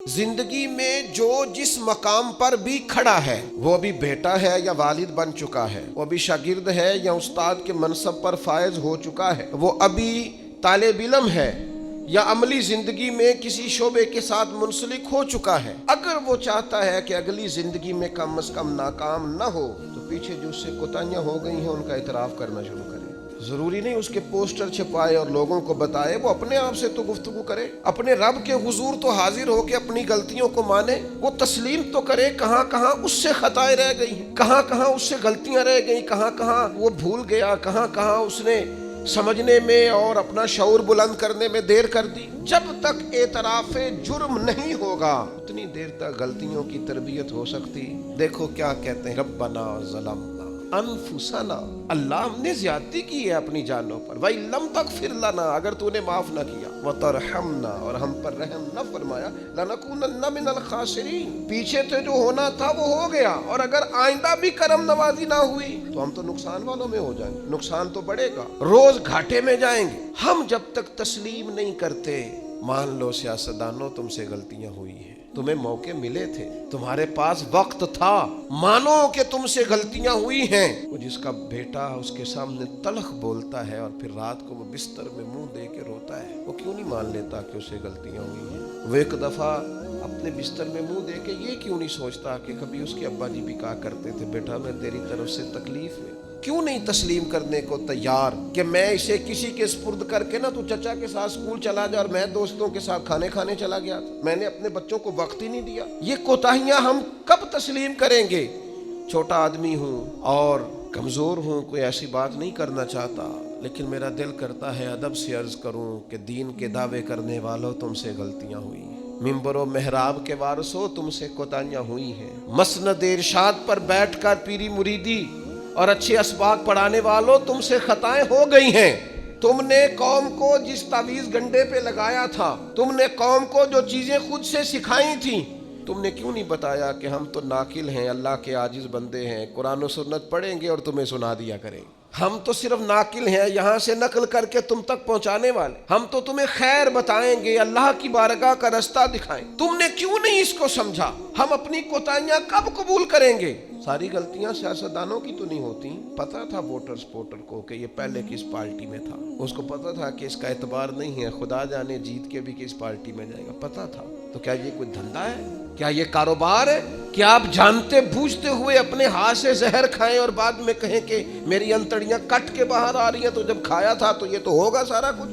زندگی میں جو جس مقام پر بھی کھڑا ہے، وہ ابھی بیٹا ہے یا والد بن چکا ہے، وہ ابھی شاگرد ہے یا استاد کے منصب پر فائز ہو چکا ہے، وہ ابھی طالب علم ہے یا عملی زندگی میں کسی شعبے کے ساتھ منسلک ہو چکا ہے، اگر وہ چاہتا ہے کہ اگلی زندگی میں کم از کم ناکام نہ ہو تو پیچھے جو اس سے کوتاہیاں ہو گئی ہیں ان کا اعتراف کرنا شروع کرے۔ ضروری نہیں اس کے پوسٹر چھپائے اور لوگوں کو بتائے، وہ اپنے آپ سے تو گفتگو کرے، اپنے رب کے حضور تو حاضر ہو کے اپنی غلطیوں کو مانے، وہ تسلیم تو کرے کہاں کہاں اس سے خطائیں رہ گئی ہیں، کہاں کہاں اس سے غلطیاں رہ گئیں، کہاں کہاں وہ بھول گیا، کہاں کہاں اس نے سمجھنے میں اور اپنا شعور بلند کرنے میں دیر کر دی۔ جب تک اعتراف جرم نہیں ہوگا اتنی دیر تک غلطیوں کی تربیت ہو سکتی۔ دیکھو کیا کہتے ہیں، ربنا ظلمنا انفسنا، اللہ ہم نے زیادتی کی ہے اپنی جانوں پر، وَإِن لَمْ تَغْفِرْ لَنَا، اگر تو نے معاف نہ کیا، وَتَرْحَمْنَا، اور ہم پر رحم نہ فرمایا، لَنَكُونَنَّ مِنَ الْخَاسِرِينَ، پیچھے سے جو ہونا تھا وہ ہو گیا، اور اگر آئندہ بھی کرم نوازی نہ ہوئی تو ہم تو نقصان والوں میں ہو جائیں گے، نقصان تو بڑھے گا، روز گھاٹے میں جائیں گے۔ ہم جب تک تسلیم نہیں کرتے، مان لو سیاستدانوں تم سے غلطیاں ہوئی ہیں، تمہیں موقع ملے تھے، تمہارے پاس وقت تھا، مانو کہ تم سے غلطیاں ہوئی ہیں۔ وہ جس کا بیٹا اس کے سامنے تلخ بولتا ہے اور پھر رات کو وہ بستر میں منہ دے کے روتا ہے، وہ کیوں نہیں مان لیتا کہ اسے غلطیاں ہوئی ہیں؟ وہ ایک دفعہ اپنے بستر میں منہ دے کے یہ کیوں نہیں سوچتا کہ کبھی اس کے ابا جی بھی کہا کرتے تھے، بیٹا میں تیری طرف سے تکلیف ہے؟ کیوں نہیں تسلیم کرنے کو تیار کہ میں اسے کسی کے سپرد کر کے نا تو چچا کے ساتھ اسکول چلا جا اور میں دوستوں کے ساتھ کھانے کھانے چلا گیا تھا، میں نے اپنے بچوں کو وقت ہی نہیں دیا۔ یہ کوتاہیاں ہم کب تسلیم کریں گے؟ چھوٹا آدمی ہوں اور کمزور ہوں، کوئی ایسی بات نہیں کرنا چاہتا، لیکن میرا دل کرتا ہے ادب سے عرض کروں کہ دین کے دعوے کرنے والوں تم سے غلطیاں ہوئی ہیں، ممبر و محراب کے وارثوں تم سے کوتاہیاں ہوئی ہیں، مسند ارشاد پر بیٹھ کر پیری مریدی اور اچھے اسباق پڑھانے والوں تم سے خطائیں ہو گئی ہیں۔ تم نے قوم کو جس تعویذ گنڈے پہ لگایا تھا، تم نے قوم کو جو چیزیں خود سے سکھائی تھیں، تم نے کیوں نہیں بتایا کہ ہم تو ناقل ہیں، اللہ کے عاجز بندے ہیں، قرآن و سنت پڑھیں گے اور تمہیں سنا دیا کریں گے، ہم تو صرف ناقل ہیں، یہاں سے نقل کر کے تم تک پہنچانے والے، ہم تو تمہیں خیر بتائیں گے، اللہ کی بارگاہ کا رستہ دکھائیں۔ تم نے کیوں نہیں اس کو سمجھا؟ ہم اپنی کوتاہیاں کب قبول کریں گے؟ ساری غلطیاں سیاستدانوں کی تو نہیں ہوتی، پتہ تھا ووٹر سپورٹر کو کہ یہ پہلے کس پارٹی میں تھا، اس کو پتہ تھا کہ اس کا اعتبار نہیں ہے، خدا جانے جیت کے بھی کس پارٹی میں جائے گا، پتہ تھا۔ تو کیا یہ کوئی دھندا ہے؟ کیا یہ کاروبار ہے؟ کیا آپ جانتے بوجھتے ہوئے اپنے ہاتھ سے زہر کھائیں اور بعد میں کہیں کہ میری انتڑیاں کٹ کے باہر آ رہی ہیں، تو جب کھایا تھا تو یہ تو ہوگا سارا کچھ؟